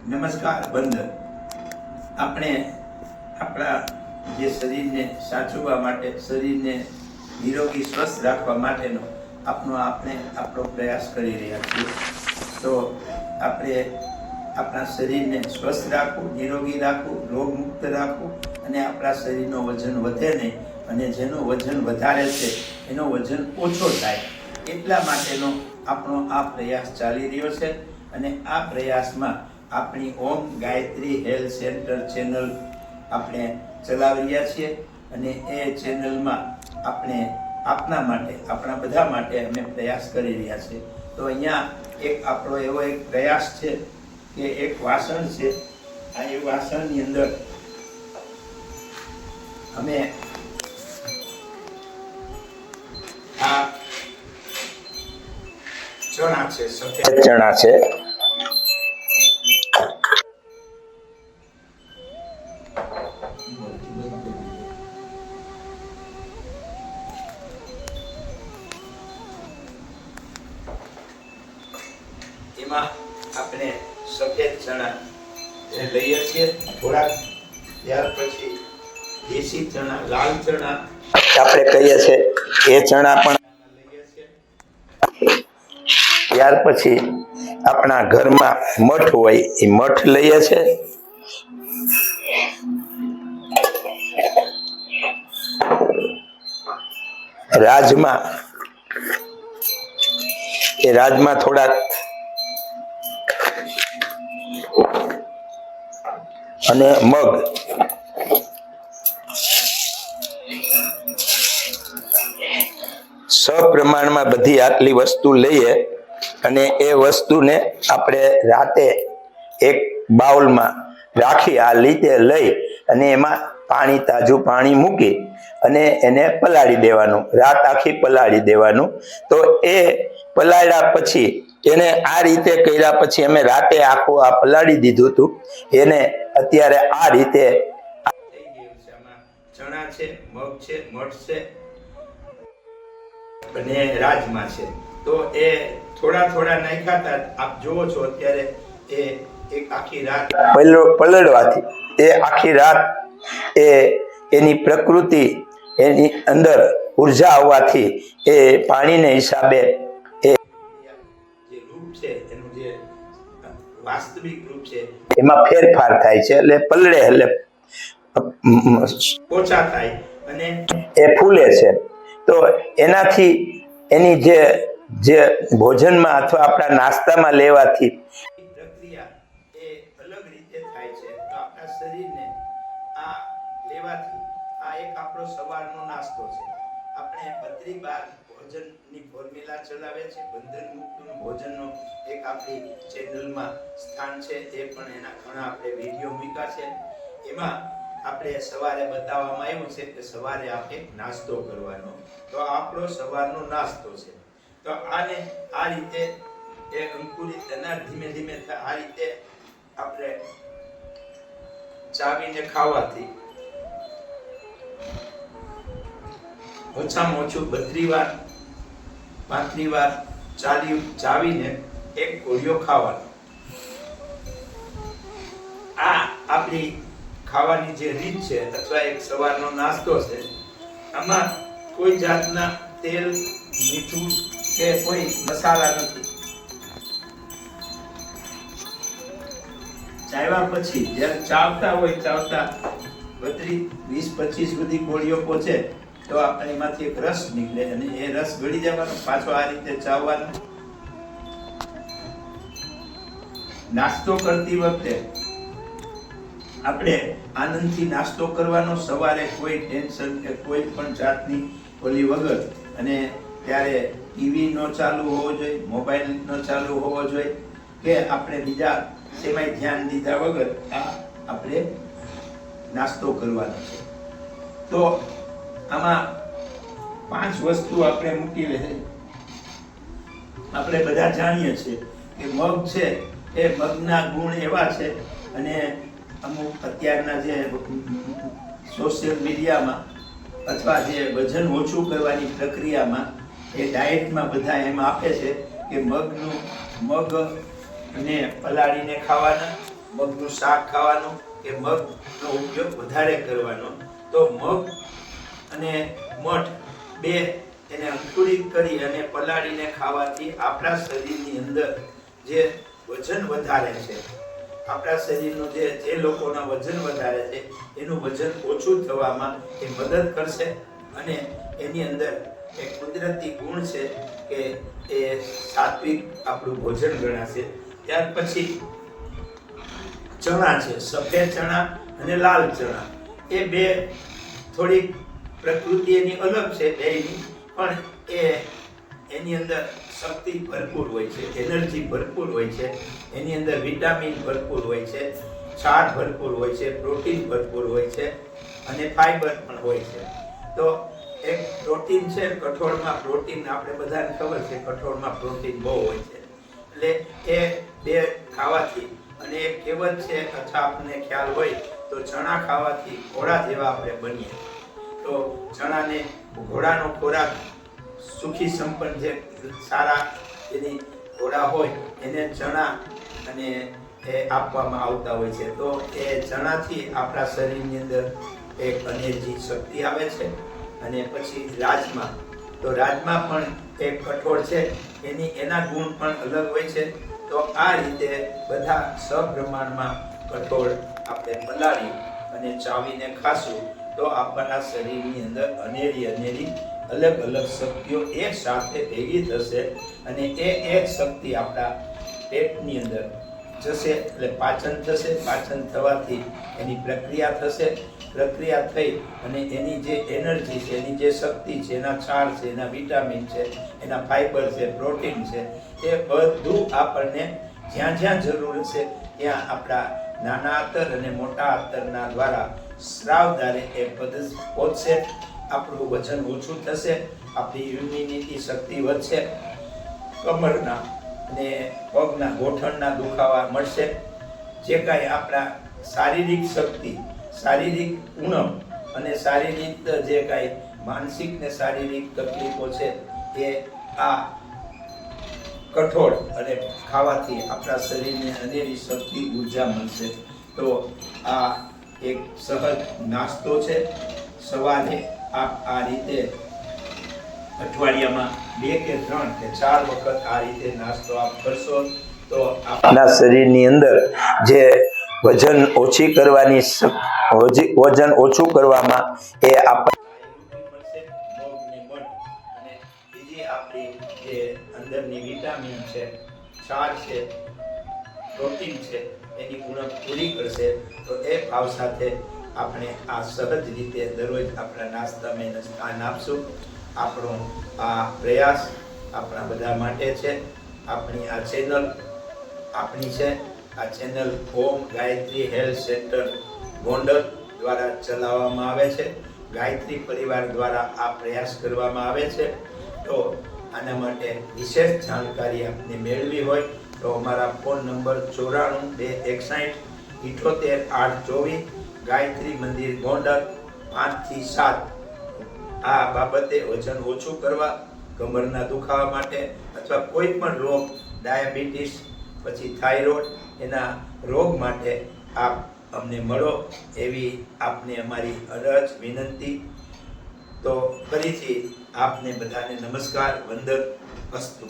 નમસ્કાર બંદર. આપણે આપણા જે શરીરને સાચવવા માટે, શરીરને નિરોગી સ્વસ્થ રાખવા માટેનો આપણો પ્રયાસ કરી રહ્યા છીએ. તો આપણે આપણા શરીરને સ્વસ્થ રાખવું, નિરોગી રાખવું, રોગમુક્ત રાખવું અને આપણા શરીરનો વજન વધે નહીં અને જેનું વજન વધારે છે એનો વજન ઓછો થાય એટલા માટેનો આપણો આ પ્રયાસ ચાલી રહ્યો છે. અને આ પ્રયાસમાં આપણી ઓમ ગાયત્રી હેલ્થ સેન્ટર ચેનલ આપણે ચલાવી રહ્યા છીએ અને એ ચેનલમાં આપણે આપના માટે, આપણા બધા માટે અમે પ્રયાસ કરી રહ્યા છીએ. તો અહીંયા આપણો એવો એક પ્રયાસ છે કે એક વાસણ છે. આ એ વાસણની અંદર અમે આ ચણા છે, સફેદ ચણા છે, એમાં આપણે સફેદ ચણા લઈએ છીએ થોડાક. ત્યાર પછી દેશી ચણા, લાલ ચણા આપણે કહીએ છીએ એ ચણા પણ લઈએ છીએ. ત્યાર પછી આપણા ઘરમાં મઠ હોય એ મઠ લઈએ છીએ. રાજમા, એ રાજમા થોડાક અને મગ. સપ્રમાણમાં બધી આટલી વસ્તુ લઈએ અને એ વસ્તુને આપણે રાતે એક બાઉલમાં રાખી આ રીતે લઈ અને એમાં પાણી, તાજું પાણી મૂકી અને એને પલાળી દેવાનું, રાત આખી પલાળી દેવાનું. તો એ પલાળ્યા પછી એને આ રીતે કર્યા પછી અમે રાતે આખું આ પલાળી દીધું હતું. એને અત્યારે આ રીતે થઈ ગયું છે. આમાં ચણા છે, મગ છે, મઠ છે અને રાજમા છે. તો એ થોડા થોડા નાખ્યા હતા. આપ જોવો છો અત્યારે એ એક આખી રાત પલળવાથી એ આખી રાત એની પ્રકૃતિ, એની અંદર ઉર્જા આવવાથી એ પાણીને હિસાબે એ જે રૂપ છે એનું જે વાસ્તવિક રૂપ છે એમાં ફેરફાર થાય છે. એટલે પલળે એટલે ઓછા થાય અને એ ફૂલે છે. તો એનાથી એની જે ભોજનમાં અથવા આપણા નાસ્તામાં લેવાથી પ્રક્રિયા એ અલગ રીતે થાય છે. તો આપણા શરીરને આ લેવાથી આ એક આપણો સવારનો નાસ્તો છે. આપણે 32 ભોજનની ફોર્મ્યુલા ચલાવે છે. બંધન મુક્ત ભોજનનો એક આપણી ચેનલમાં સ્થાન છે. એ પણ એના ઘણા આપણે વિડીયો મૂક્યા છે. એમાં આપણે સવારે બતાવવામાં આવ્યું છે કે સવારે આપણે નાસ્તો કરવાનો. તો આપણો સવારનો નાસ્તો છે. તો આને આ રીતે એ અંકુરિત અનાજ ધીમે ધીમે આ રીતે આપણે ચાવીને ખાવાથી ઓછામાં ઓછું 32 વાર 35 વાર ચાવીને એક કોળિયો ખાવાનો. આ આપણી ખાવાની જે રીત છે અથવા એક સવારનો નાસ્તો છે. આમાં કોઈ જાતના તેલ, મીઠું કે કોઈ મસાલા નથી. ચાવ્યા પછી જ્યારે ચાવતા 20-25 સુધી ગોળીઓ પહોંચે તો આપણે એમાંથી એક રસ નીકળે અને એ રસ ગળી જવાનો. પાછો આ રીતે ચાવવાનો. નાસ્તો કરતી વખતે આપણે આનંદથી નાસ્તો કરવાનો. સવારે કોઈ ટેન્શન કે કોઈ પણ જાતની ઓલી વગર. અને ત્યારે ટીવી નો ચાલુ હોવો જોઈએ, મોબાઈલ નો ચાલુ હોવો જોઈએ કે આપણે બીજા સેમાય ધ્યાન દીધા વગર આપણે નાસ્તો કરવાનો છે. તો આમાં 5 વસ્તુ આપણે મૂકી લે. આપણે બધા જાણીએ છીએ કે મગ છે એ મગના ગુણ એવા છે અને અમુક અત્યારના જે સોશિયલ મીડિયામાં અથવા જે વજન ઓછું કરવાની પ્રક્રિયામાં એ ડાયટમાં બધા એમ આપે છે કે મગને પલાળીને ખાવાના, મગનું શાક ખાવાનું કે મગનો ઉપયોગ વધારે કરવાનો. તો મગ અને મઠ બે એને અંકુરિત કરી અને પલાળીને ખાવાથી આપણા શરીરની અંદર જે વજન વધારે છે, આપણા શરીરનું જે લોકોના વજન વધારે છે એનું વજન ઓછું થવામાં એ મદદ કરશે. અને એની અંદર એક કુદરતી ગુણ છે કે એ સાત્વિક આપણું ભોજન ગણાશે. ત્યાર પછી ચણા છે, સફેદ ચણા અને લાલ ચણા, એ બે થોડીક પ્રકૃતિ એની અલગ છે બેયની, પણ એની અંદર શક્તિ ભરપૂર હોય છે, એનર્જી ભરપૂર હોય છે, એની અંદર વિટામિન ભરપૂર હોય છે, છાણ ભરપૂર હોય છે, પ્રોટીન ભરપૂર હોય છે અને ફાઈબર પણ હોય છે. તો એક પ્રોટીન છે, કઠોળમાં પ્રોટીન આપણે બધાને ખબર છે, કઠોળમાં પ્રોટીન બહુ હોય છે. એટલે એ બે ખાવાથી, અને એક કહેવત છે અથવા આપણને ખ્યાલ હોય તો ચણા ખાવાથી ઘોડા જેવા આપણે બનીએ. તો ચણાને ઘોડાનો ખોરાક સુખી સંપન્ન જે સારા એની ઘોડા હોય એને ચણા અને એ આપવામાં આવતા હોય છે. તો એ ચણાથી આપણા શરીરની અંદર એક એનર્જી શક્તિ આવે છે. અને પછી રાજમા, તો રાજમા પણ એક કઠોળ છે, એના ગુણ પણ અલગ હોય છે. તો આ રીતે બધા સપ્રમાણમાં કઠોળ આપણે પલાળી અને ચાવીને ખાશું તો આપણા શરીરની અંદર અનેરી અલગ અલગ શક્તિઓ એક સાથે ભેગી થશે અને એ એક શક્તિ આપણા પેટની અંદર જશે, એટલે પાચન થશે. પાચન થવાથી એની પ્રક્રિયા થશે, પ્રક્રિયા થઈ અને એની જે એનર્જી છે, એની જે શક્તિ છે, એના છાણ છે, એના વિટામિન છે, એના ફાઈબર છે, પ્રોટીન છે, એ બધું આપણને જ્યાં જ્યાં જરૂર છે ત્યાં આપણા નાના આંતર અને મોટા આંતરના દ્વારા સ્રાવદારે એ પહોંચશે. આપણું વજન ઓછું થશે, આપણી ઇમ્યુનિટી શક્તિ વધશે, કમરના અને પગના ગોઠણના દુખાવા મળશે. જે કાંઈ આપણા શારીરિક શક્તિ, શારીરિક ઉણપ અને શારીરિક જે કાંઈ માનસિક ને શારીરિક તકલીફો છે એ આ કઠોળ અને ખાવાથી આપણા શરીરને અનેરી શક્તિ ઉર્જા મળશે. તો આ એક સહજ નાસ્તો છે. સવારે આપ આ રીતે અઠવાડિયામાં 2 કે 3 કે 4 વખત આ રીતે નાસ્તો આપ કરશો તો આપણા શરીરની અંદર જે વજન ઓછી કરવાની વજન ઓછું કરવામાં એ આપણી જે અંદરની વિટામિન છે, છાણ છે, પ્રોટીન છે, એની ઉણપ પૂરી કરશે. તો એ ભાવ સાથે આપણે આ સહજ રીતે દરરોજ આપણા નાસ્તામાં એને સ્થાન આપશું. આપણો આ પ્રયાસ આપણા બધા માટે છે. આપણી આ ચેનલ આપણી છે. આ ચેનલ ઓમ ગાયત્રી હેલ્થ સેન્ટર ગોંડલ દ્વારા ચલાવવામાં આવે છે. ગાયત્રી પરિવાર દ્વારા આ પ્રયાસ કરવામાં આવે છે. તો આના માટે વિશેષ જાણકારી આપને મેળવી હોય તો અમારા ફોન નંબર 94 261 78 824, ગાયત્રી મંદિર ગોંડલ 5 થી 7. આ બાબતે વજન ઓછું કરવા, કમરના દુખાવા માટે અથવા કોઈ પણ રોગ, ડાયાબિટીસ, પછી થાઇરોઇડ, એના રોગ માટે આપ અમને મળો એવી આપને અમારી અરજ વિનંતી. તો ફરીથી આપને બધાને નમસ્કાર, વંદન, અસ્તુ.